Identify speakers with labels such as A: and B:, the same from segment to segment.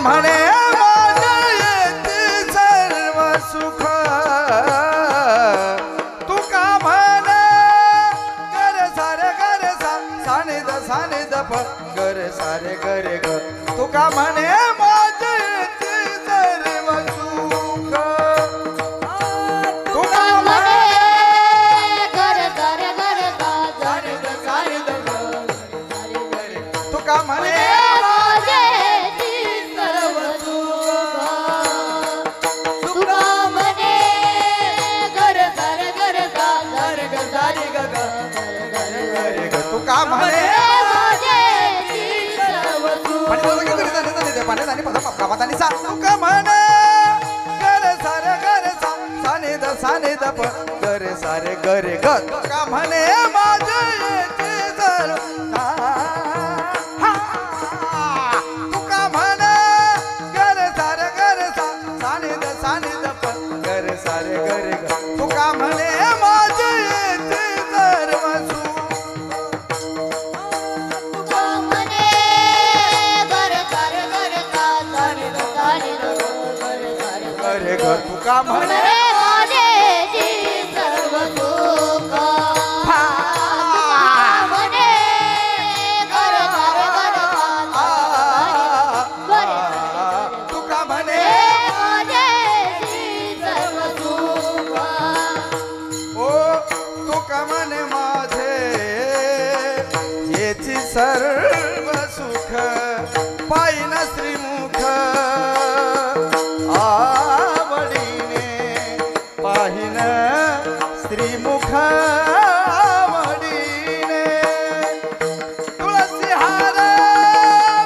A: म्हणे माझे येते सर्व सुख तुका म्हणे गर सारे गर सा साने द प गर सारे गरे ग तुका म्हणे माझे येते सर्व सुख तुका म्हणे
B: गर सारे गर सा
A: साने द ग तुका म्हणे तुका म्हणे तुका म्हणे गर सारे गर सा साने द प गर सारे गरे ग तुका म्हणे माझे येते सर्व तुका म्हणे गर सारे गर सा साने द प गर सारे गरे ग तुका म्हणे माझे येते सर्व सुख तुका म्हणे
B: माझे सर्व सुख म्हणे गर सारे गर
A: तुका म्हणे
B: माझे सर्व सुख
A: ओ तुका म्हणे माझे येची सर्व सुख पाहिन श्रीमुख पाहिन श्रीमुख आवडीने तुळसी हार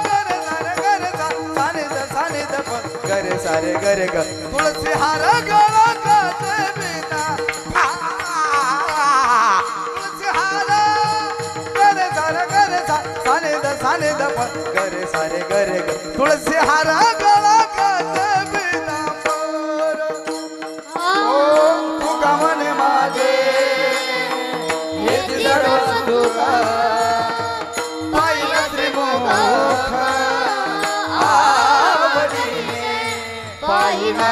A: गर साने द प गर सारे गर ग तुळसी हार गळा काचे बिना तुळसी हार गर साने द प गर सारे गर ग तुळसी हार गळा काचे बिना तुका म्हणे माझे येते सर्व सुख पाहिन श्रीमुख आवडीने पाहिना